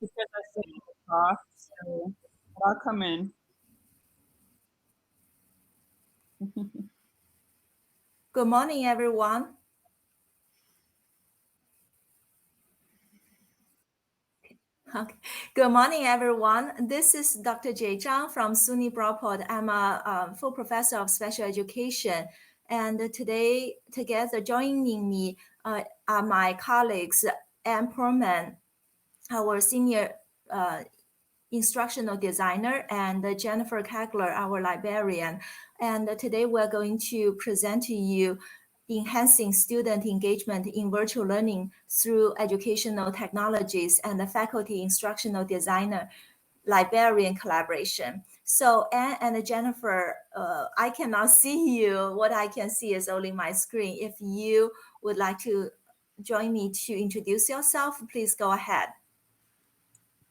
because I said you could talk, so I'll come in. Good morning, everyone. Okay. Good morning, everyone. This is Dr. Jay Zhang from SUNY Broadport. I'm a full professor of special education. And today, together joining me are my colleagues, Anne Perlman, our senior instructional designer, and Jennifer Kegler, our librarian. And today we're going to present to you enhancing student engagement in virtual learning through educational technologies and the faculty instructional designer librarian collaboration. So Anne and Jennifer, I cannot see you. What I can see is only my screen. If you would like to join me to introduce yourself, please go ahead.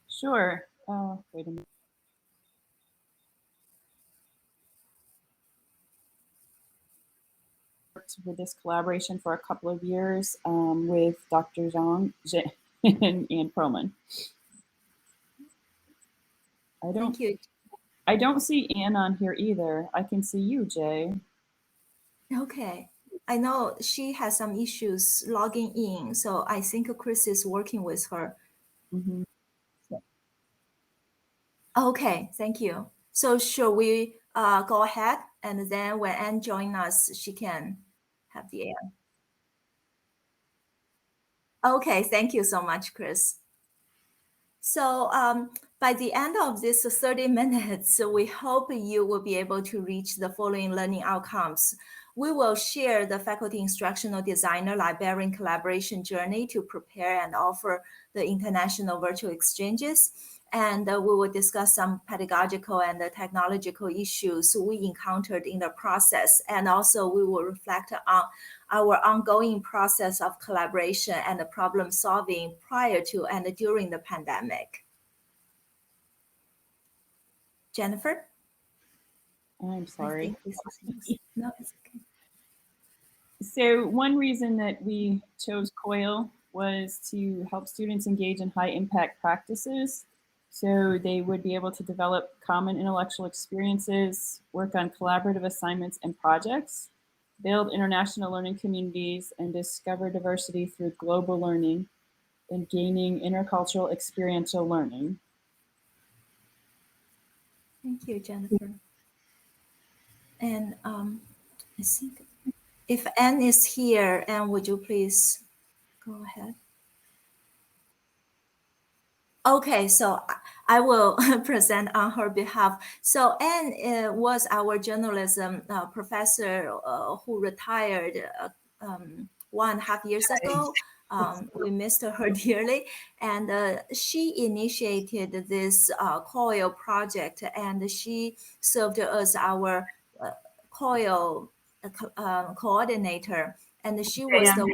Sure. Wait a minute. Worked with this collaboration for a couple of years with Dr. Zhang and Anne Perlman. Thank you. I don't see Anne on here either. I can see you, Jay. Okay. I know she has some issues logging in, so I think Chris is working with her. Mm-hmm. Okay, thank you. So should we go ahead, and then when Anne joins us, she can have the air. Okay, thank you so much, Chris. So by the end of this 30 minutes, we hope you will be able to reach the following learning outcomes. We will share the faculty instructional designer librarian collaboration journey to prepare and offer the international virtual exchanges. And we will discuss some pedagogical and technological issues we encountered in the process. And also we will reflect on our ongoing process of collaboration and problem solving prior to and during the pandemic. Jennifer? I'm sorry. No, it's okay. So one reason that we chose COIL was to help students engage in high impact practices. So they would be able to develop common intellectual experiences, work on collaborative assignments and projects, build international learning communities, and discover diversity through global learning and gaining intercultural experiential learning. Thank you, Jennifer. And I think if Anne is here, Anne, would you please go ahead? Okay, so I will present on her behalf. So Anne was our journalism professor who retired 1.5 years ago. We missed her dearly, and she initiated this COIL project, and she served as our COIL coordinator, and she was the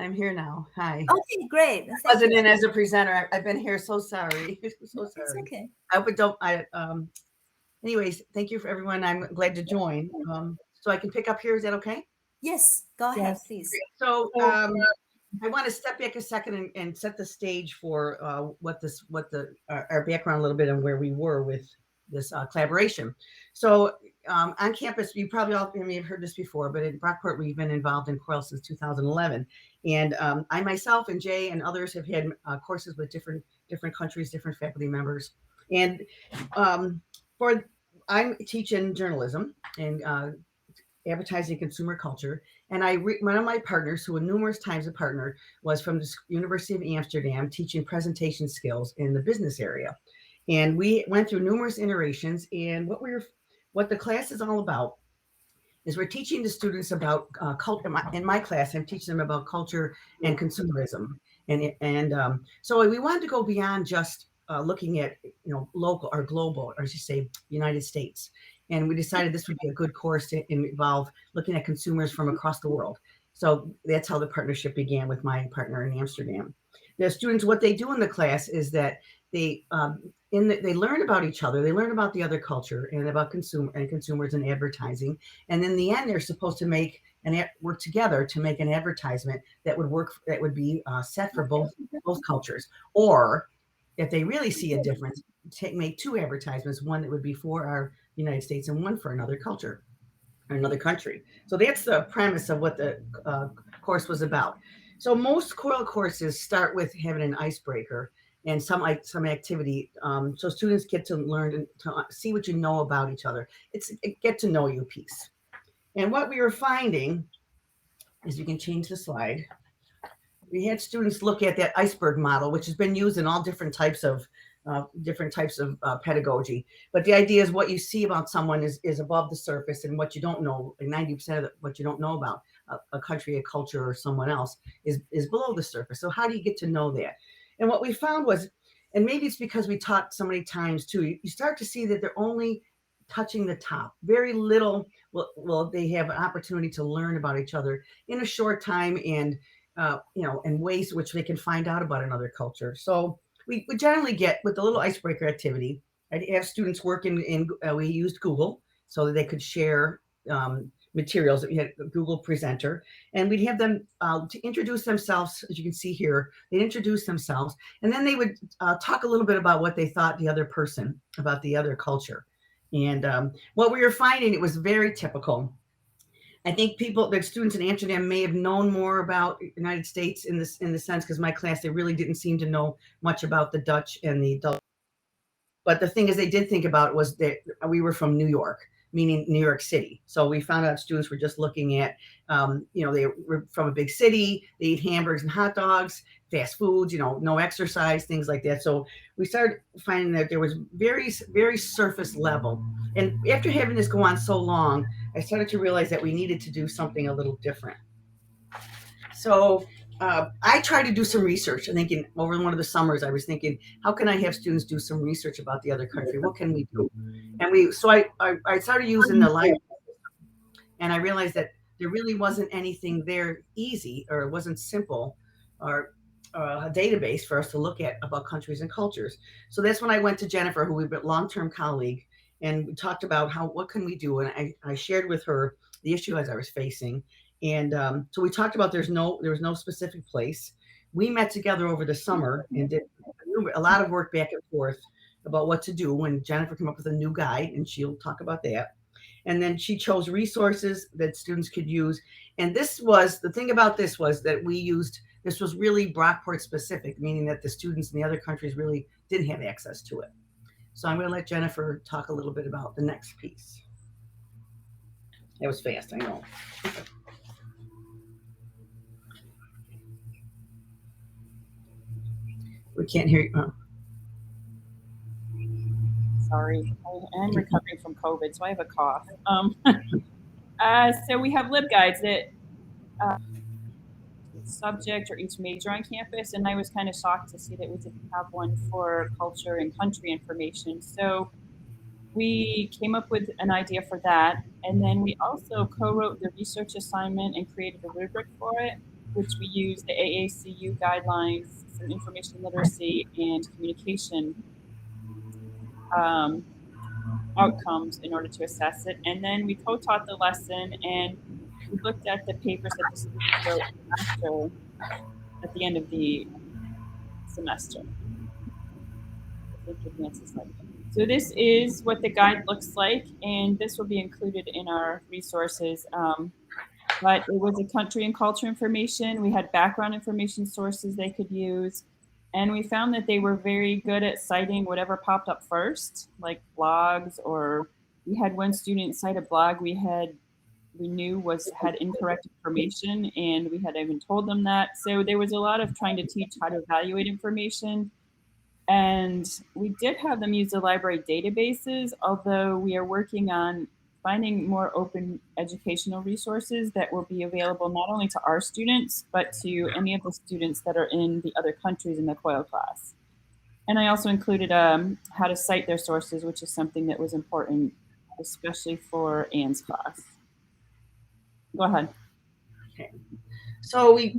I'm here now. Hi. Okay, great. I wasn't in as a presenter. I've been here. So sorry. So sorry. It's okay. I would don't. Anyways, thank you for everyone. I'm glad to join. So I can pick up here. Is that okay? Yes. Go ahead, Yes. please. So I want to step back a second and set the stage for our background a little bit and where we were with this collaboration. So on campus, you probably all may have heard this before, but in Brockport, we've been involved in COIL since 2011. And I myself and Jay and others have had courses with different countries, different faculty members. And I'm teaching journalism and advertising consumer culture. And one of my partners, who numerous times a partner, was from the University of Amsterdam, teaching presentation skills in the business area. And we went through numerous iterations. And what the class is all about is we're teaching the students about culture. In my class, I'm teaching them about culture and consumerism. And so we wanted to go beyond just looking at local or global, or I should say United States. And we decided this would be a good course to involve looking at consumers from across the world. So that's how the partnership began with my partner in Amsterdam. The students, what they do in the class is that they they learn about each other. They learn about the other culture and about consumers and advertising. And in the end, they're supposed to make work together to make an advertisement that would work, that would be set for both cultures. Or if they really see a difference, make two advertisements, one that would be for our United States and one for another culture or another country. So that's the premise of what the course was about. So most COIL courses start with having an icebreaker and some activity, so students get to learn to see what you know about each other. It's a get to know you piece. And what we were finding is, you can change the slide. We had students look at that iceberg model, which has been used in all different types of pedagogy. But the idea is, what you see about someone is above the surface, and what you don't know, like 90% of what you don't know about a country, a culture, or someone else is below the surface. So how do you get to know that? And what we found was, and maybe it's because we taught so many times too, you start to see that they're only touching the top. Very little will they have an opportunity to learn about each other in a short time, and in ways which they can find out about another culture. So we generally get, with the little icebreaker activity, I'd have students work we used Google so that they could share materials. That we had a Google presenter, and we'd have them to introduce themselves. As you can see here, they'd introduce themselves, and then they would talk a little bit about what they thought the other person, about the other culture. And what we were finding, it was very typical. I think the students in Amsterdam may have known more about the United States in the sense, because my class, they really didn't seem to know much about the Dutch and the Dutch. But the thing is, they did think about was that we were from New York, meaning New York City. So we found out students were just looking at, they were from a big city, they eat hamburgers and hot dogs, fast foods, no exercise, things like that. So we started finding that there was very, very surface level. And after having this go on so long, I started to realize that we needed to do something a little different. So I tried to do some research. I'm thinking, over one of the summers, I was thinking, how can I have students do some research about the other country? What can we do? And I started using the library, and I realized that there really wasn't anything there easy, or it wasn't simple, or a database for us to look at about countries and cultures. So that's when I went to Jennifer, who we've been a long-term colleague, and we talked about what can we do. And I shared with her the issue as I was facing. And so we talked about there was no specific place. We met together over the summer and did a lot of work back and forth about what to do, when Jennifer came up with a new guide, and she'll talk about that. And then she chose resources that students could use. And the thing about this was that this was really Brockport specific, meaning that the students in the other countries really didn't have access to it. So I'm going to let Jennifer talk a little bit about the next piece. That was fast, I know. We can't hear you. Oh. Sorry, I am recovering from COVID, so I have a cough. So we have LibGuides that subject or each major on campus, and I was kind of shocked to see that we didn't have one for culture and country information. So we came up with an idea for that, and then we also co-wrote the research assignment and created a rubric for it, which we used the AACU guidelines, some information literacy, and communication outcomes in order to assess it. And then we co-taught the lesson, and we looked at the papers that the students wrote after, at the end of the semester. I think advances like that. So this is what the guide looks like, and this will be included in our resources. But it was a country and culture information. We had background information sources they could use. And we found that they were very good at citing whatever popped up first, like blogs, or we had one student cite a blog we knew had incorrect information, and we had even told them that. So there was a lot of trying to teach how to evaluate information. And we did have them use the library databases, although we are working on finding more open educational resources that will be available not only to our students, but to any of the students that are in the other countries in the COIL class. And I also included how to cite their sources, which is something that was important, especially for Anne's class. Go ahead. Okay. So we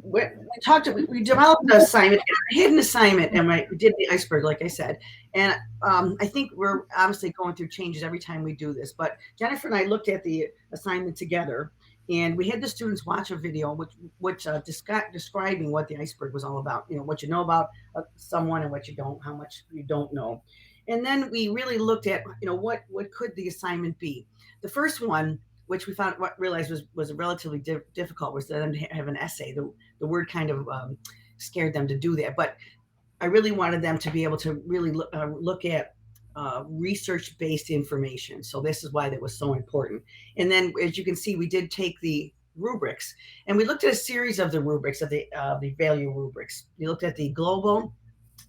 developed an assignment, a hidden assignment, and we did the iceberg, like I said. And I think we're obviously going through changes every time we do this. But Jennifer and I looked at the assignment together, and we had the students watch a video which describing what the iceberg was all about. You know, what you know about someone and what you don't, how much you don't know. And then we really looked at, you know, what could the assignment be. The first one, which we realized was relatively difficult, was for them to have an essay. The word kind of scared them to do that, but I really wanted them to be able to really look at research-based information. So this is why that was so important. And then, as you can see, we did take the rubrics, and we looked at a series of the rubrics, of the value rubrics. We looked at the global,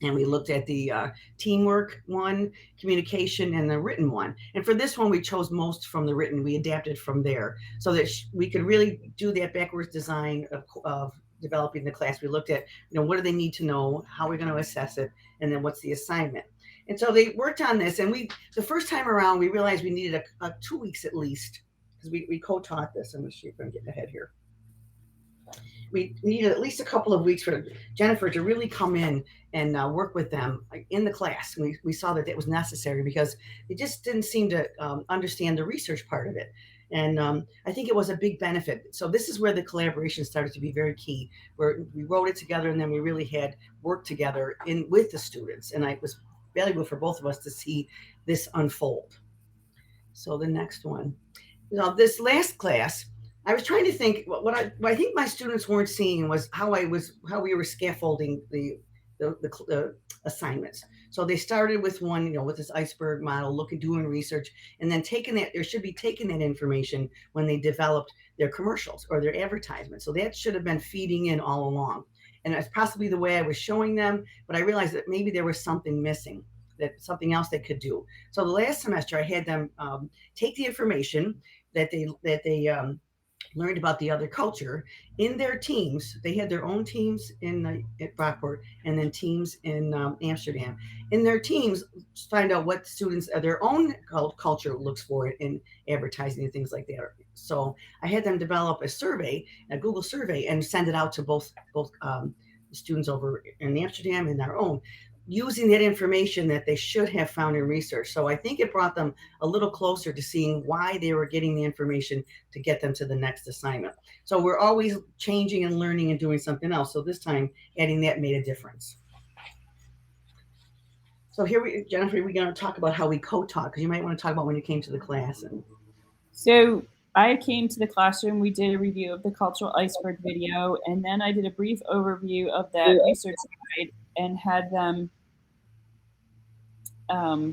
and we looked at the teamwork one, communication, and the written one. And for this one, we chose most from the written. We adapted from there so that we could really do that backwards design of developing the class. We looked at, you know, what do they need to know, how are we going to assess it, and then what's the assignment. And so they worked on this, and the first time around, we realized we needed a 2 weeks at least, because we co-taught this. I'm going to see if I'm getting ahead here. We needed at least a couple of weeks for Jennifer to really come in and work with them in the class. We saw that was necessary because they just didn't seem to understand the research part of it. And I think it was a big benefit. So this is where the collaboration started to be very key, where we wrote it together, and then we really had worked together with the students. And it was valuable for both of us to see this unfold. So the next one. Now, this last class, I was trying to think what I think my students weren't seeing was how we were scaffolding the assignments. So they started with one, you know, with this iceberg model, doing research, and then taking that information when they developed their commercials or their advertisements. So that should have been feeding in all along. And that's possibly the way I was showing them, but I realized that maybe there was something missing, that something else they could do. So the last semester I had them take the information that they learned about the other culture in their teams. They had their own teams at Rockport, and then teams in Amsterdam. In their teams, find out what students their own culture looks for in advertising and things like that. So I had them develop a Google survey, and send it out to both students over in Amsterdam and our own, using that information that they should have found in research. So I think it brought them a little closer to seeing why they were getting the information to get them to the next assignment. So we're always changing and learning and doing something else. So this time, adding that made a difference. So here, Jennifer, we're going to talk about how we co-taught, because you might want to talk about when you came to the class. So I came to the classroom, we did a review of the cultural iceberg video, and then I did a brief overview of that research guide and had them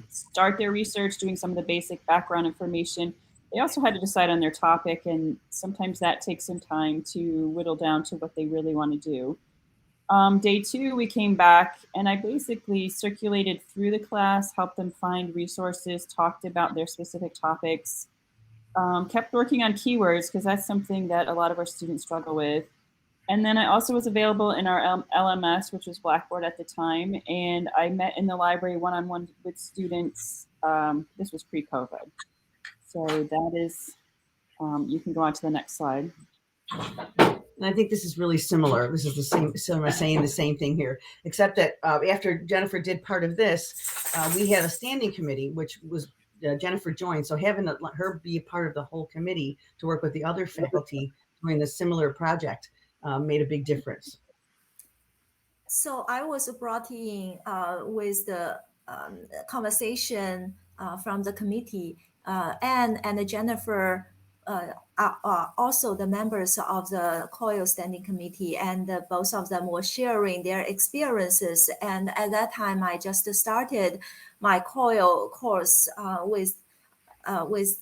start their research, doing some of the basic background information. They also had to decide on their topic, and sometimes that takes some time to whittle down to what they really want to do. Day 2, we came back, and I basically circulated through the class, helped them find resources, talked about their specific topics, kept working on keywords, because that's something that a lot of our students struggle with. And then I also was available in our LMS, which was Blackboard at the time, and I met in the library one-on-one with students. This was pre-COVID. So that is, you can go on to the next slide. And I think this is really similar. This is the same, saying the same thing here, except that after Jennifer did part of this, we had a standing committee, which was Jennifer joined. So having her be a part of the whole committee to work with the other faculty doing the similar project made a big difference. So I was brought in with the conversation from the committee, and Jennifer are also the members of the COIL standing committee, and both of them were sharing their experiences. And at that time, I just started my COIL course with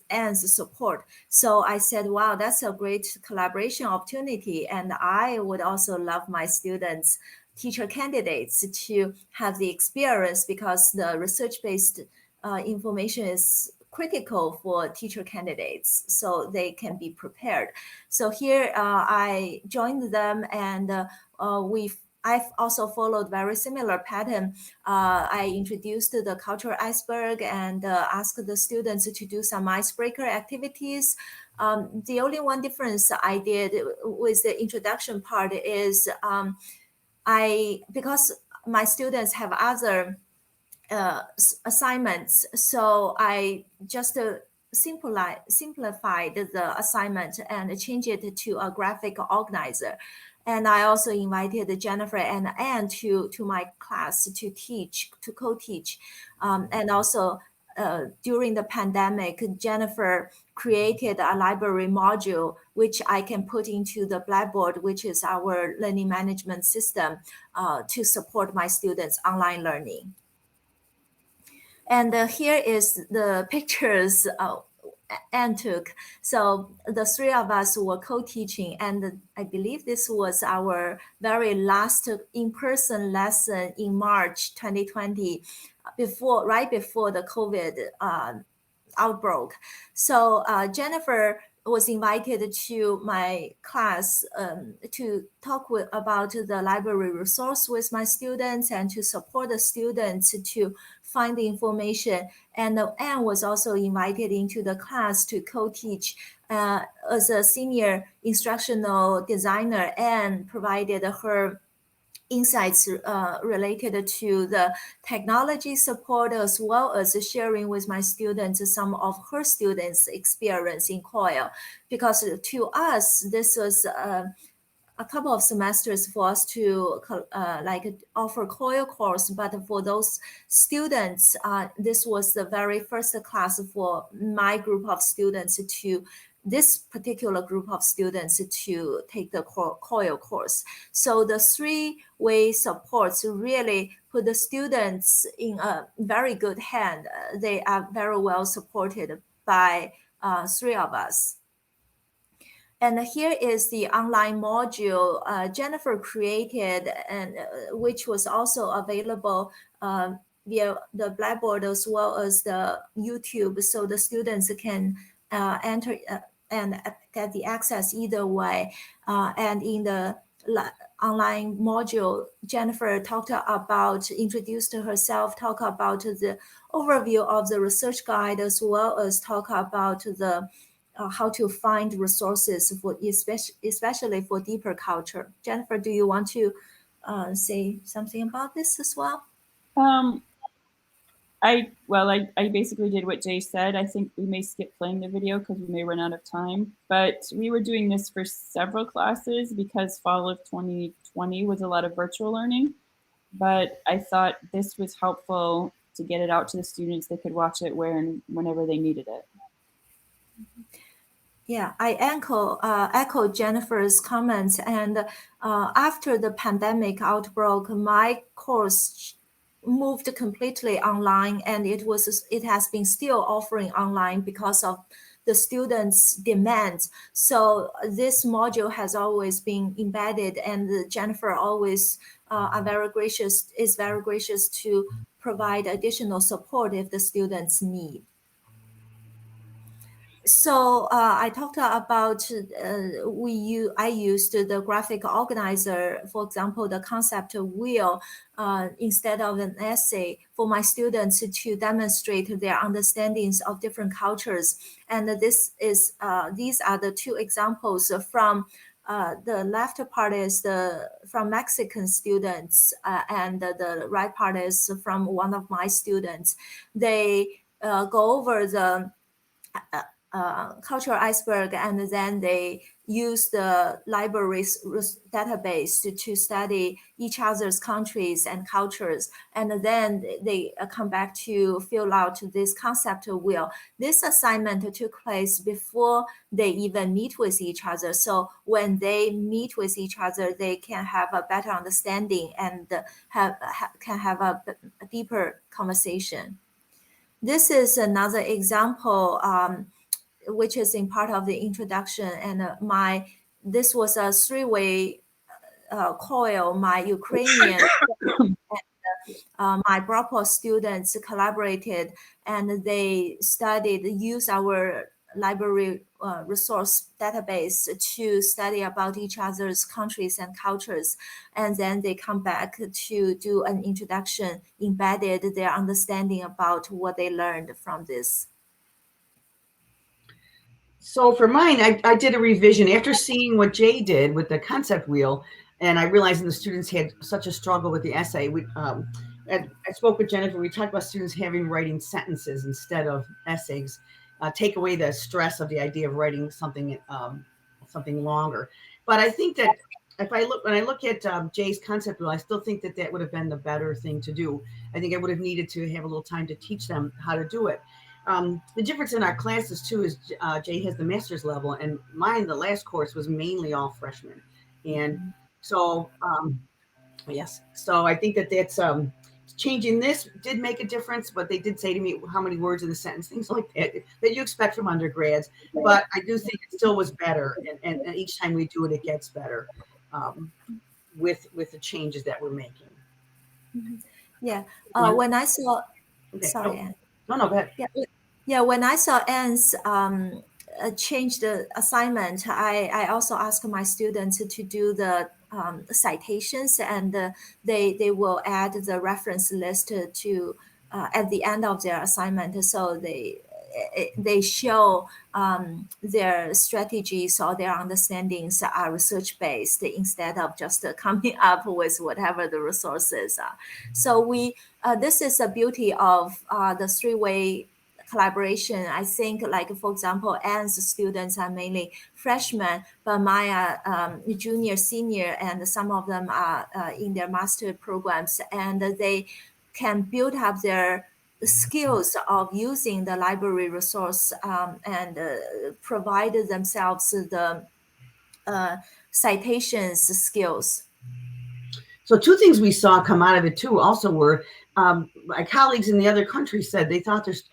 Anne's support. So I said, wow, that's a great collaboration opportunity. And I would also love my students, teacher candidates, to have the experience, because the research-based information is critical for teacher candidates, so they can be prepared. So here I joined them, and I've also followed very similar pattern. I introduced the cultural iceberg and asked the students to do some icebreaker activities. The only one difference I did with the introduction part is because my students have other assignments, so I just simplified the assignment and change it to a graphic organizer. And I also invited Jennifer and Anne to my class to co-teach. And also during the pandemic, Jennifer created a library module, which I can put into the Blackboard, which is our learning management system, to support my students' online learning. And here is the pictures Anne took. So the three of us were co-teaching, and I believe this was our very last in-person lesson in March 2020, right before the COVID outbreak. So Jennifer was invited to my class to talk about the library resource with my students and to support the students to find the information. And Anne was also invited into the class to co-teach. As a senior instructional designer, Anne provided her insights related to the technology support, as well as sharing with my students some of her students' experience in COIL. Because to us, this was a couple of semesters for us to offer COIL course, but for those students, this was the very first class for my group of students this particular group of students to take the COIL course. So the three-way supports really put the students in a very good hand. They are very well supported by three of us. And here is the online module Jennifer created, and which was also available via the Blackboard as well as the YouTube, so the students can enter and get the access either way. And in the online module, Jennifer introduced herself, talked about the overview of the research guide, as well as talk about the how to find resources for especially for deeper culture. Jennifer, do you want to say something about this as well? I basically did what Jay said. I think we may skip playing the video because we may run out of time, but we were doing this for several classes because fall of 2020 was a lot of virtual learning. But I thought this was helpful to get it out to the students. They could watch it where and whenever they needed it. Yeah, I echo Jennifer's comments. And after the pandemic outbreak, my course moved completely online, and it has been still offering online because of the students' demands. So this module has always been embedded, and Jennifer always is very gracious to provide additional support if the students need. So I talked about I used the graphic organizer, for example, the concept wheel, instead of an essay, for my students to demonstrate their understandings of different cultures. And these are the two examples from the left part is from Mexican students, and the right part is from one of my students. They go over the cultural iceberg, and then they use the library's database to study each other's countries and cultures. And then they come back to fill out this concept wheel. This assignment took place before they even meet with each other. So when they meet with each other, they can have a better understanding and can have a deeper conversation. This is another example which is in part of the introduction, and this was a three-way COIL. My Ukrainian and my Brapo students collaborated, and they use our library resource database to study about each other's countries and cultures. And then they come back to do an introduction, embedded their understanding about what they learned from this. So for mine, I did a revision after seeing what Jay did with the concept wheel, and I realized the students had such a struggle with the essay. And I spoke with Jennifer. We talked about students writing sentences instead of essays, take away the stress of the idea of writing something longer. But I think that when I look at Jay's concept wheel, I still think that would have been the better thing to do. I think I would have needed to have a little time to teach them how to do it. The difference in our classes too is Jay has the master's level, and mine, the last course, was mainly all freshmen, and so yes, so I think that's changing this did make a difference. But they did say to me how many words in the sentence, things like that you expect from undergrads. But I do think it still was better, and each time we do it, it gets better with the changes that we're making. Yeah, when I saw, okay. sorry, no, go ahead. Yeah, when I saw Anne's change the assignment, I also asked my students to do the citations, and they will add the reference list to at the end of their assignment, so they show their strategies or their understandings are research based instead of just coming up with whatever the resources are. So this is the beauty of the three-way collaboration. I think, like, for example, Anne's students are mainly freshmen, but my junior, senior, and some of them are in their master programs, and they can build up their skills of using the library resource and provide themselves the citations skills. So two things we saw come out of it too also were my colleagues in the other countries said they thought there's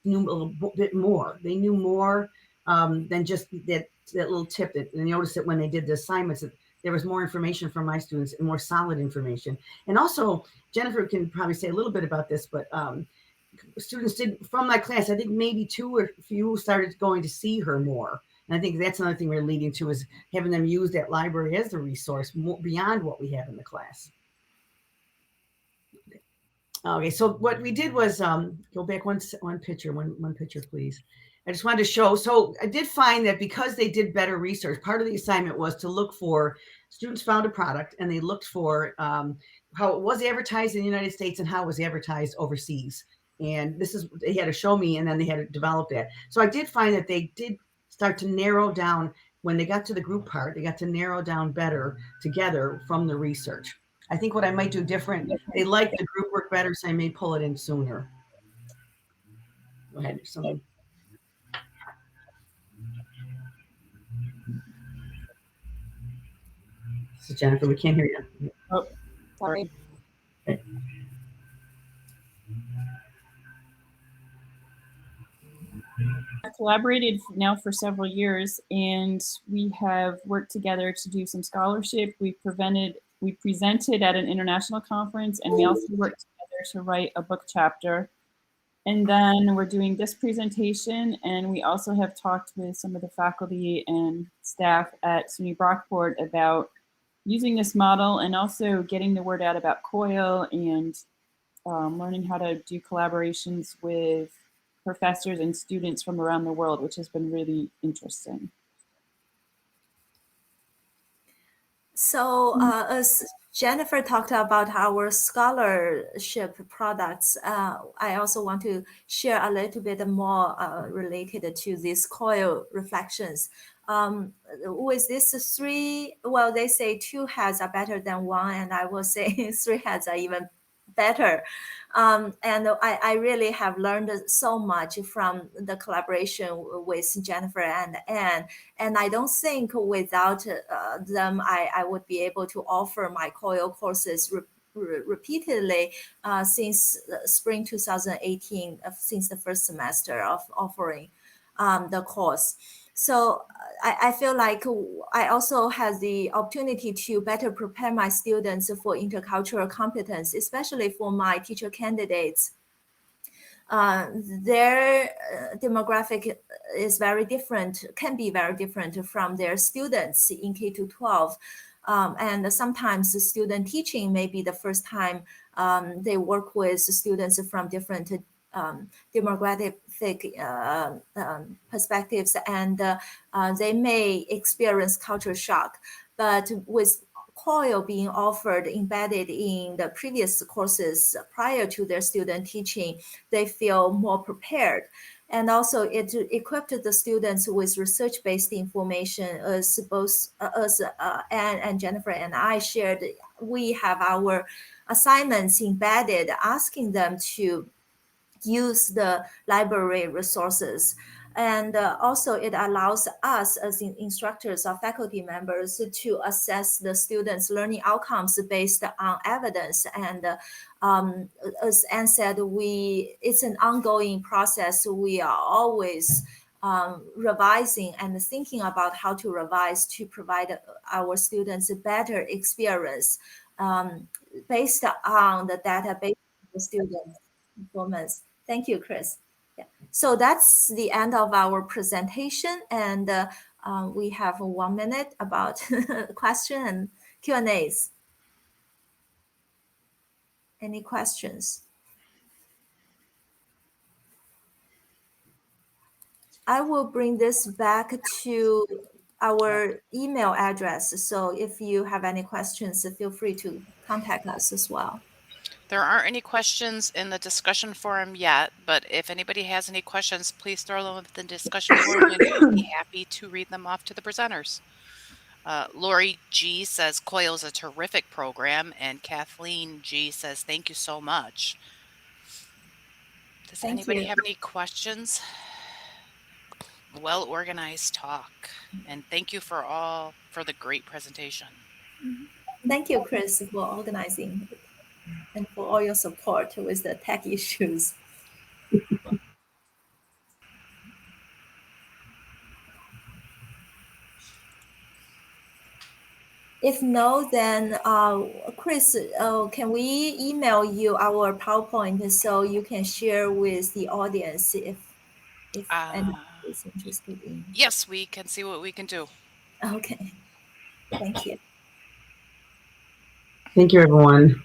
knew a little bit more. They knew more than just that little tip. That they noticed that when they did the assignments, that there was more information from my students and more solid information. And also, Jennifer can probably say a little bit about this, but students did from my class. I think maybe two or few started going to see her more. And I think that's another thing we're leading to is having them use that library as a resource more, beyond what we have in the class. Okay, so what we did was go back one picture, please. I just wanted to show. So I did find that because they did better research, part of the assignment was to look for students found a product and they looked for how it was advertised in the United States and how it was advertised overseas. And this is they had to show me, and then they had to develop that. So I did find that they did start to narrow down when they got to the group part. They got to narrow down better together from the research. I think what I might do different, they like the group work better, so I may pull it in sooner. Go ahead. Something. So Jennifer, we can't hear you. Oh, sorry. Okay. I've collaborated now for several years, and we have worked together to do some scholarship. We presented at an international conference, and we also worked together to write a book chapter. And then we're doing this presentation, and we also have talked with some of the faculty and staff at SUNY Brockport about using this model and also getting the word out about COIL and learning how to do collaborations with professors and students from around the world, which has been really interesting. So as Jennifer talked about our scholarship products, I also want to share a little bit more related to these COIL reflections. With these three, well, they say two heads are better than one, and I will say three heads are even better. And I really have learned so much from the collaboration with Jennifer and Anne. And I don't think without them, I would be able to offer my COIL courses repeatedly since spring 2018, since the first semester of offering the course. So I feel like I also had the opportunity to better prepare my students for intercultural competence, especially for my teacher candidates. their demographic is very different, can be very different from their students in K to 12. And sometimes the student teaching may be the first time they work with students from different demographic perspectives, and they may experience culture shock. But with COIL being offered embedded in the previous courses prior to their student teaching, they feel more prepared. And also it equipped the students with research-based information, as both Anne and Jennifer and I shared. We have our assignments embedded, asking them to use the library resources. And also it allows us as instructors or faculty members to assess the students' learning outcomes based on evidence. And as Anne said, it's an ongoing process. We are always revising and thinking about how to revise to provide our students a better experience based on the database of the students' performance. Thank you, Chris. Yeah. So that's the end of our presentation, and we have 1 minute about question and Q&As. Any questions? I will bring this back to our email address. So if you have any questions, feel free to contact us as well. There aren't any questions in the discussion forum yet, but if anybody has any questions, please throw them in the discussion forum and we'll be happy to read them off to the presenters. Lori G says COIL is a terrific program, and Kathleen G says thank you so much. Does anybody have any questions? Well organized talk, and thank you for the great presentation. Thank you, Chris, for organizing and for all your support with the tech issues. If no, then Chris, can we email you our PowerPoint so you can share with the audience if anyone is interested in? Yes, we can see what we can do. Okay, thank you. Thank you, everyone.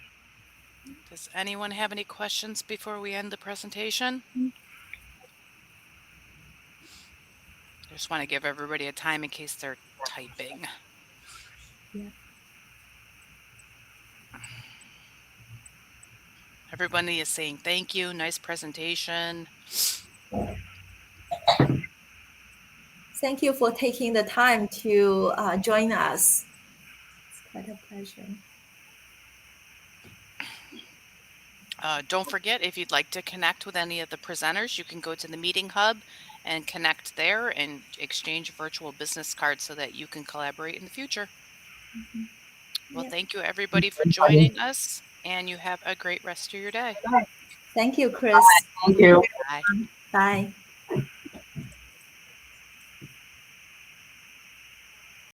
Does anyone have any questions before we end the presentation? I just want to give everybody a time in case they're typing. Yeah. Everybody is saying thank you, nice presentation. Thank you for taking the time to join us. It's quite a pleasure. Don't forget, if you'd like to connect with any of the presenters, you can go to the meeting hub and connect there and exchange virtual business cards so that you can collaborate in the future. Well, thank you everybody for joining us, and you have a great rest of your day. Thank you, Chris. Thank you. Bye. Bye.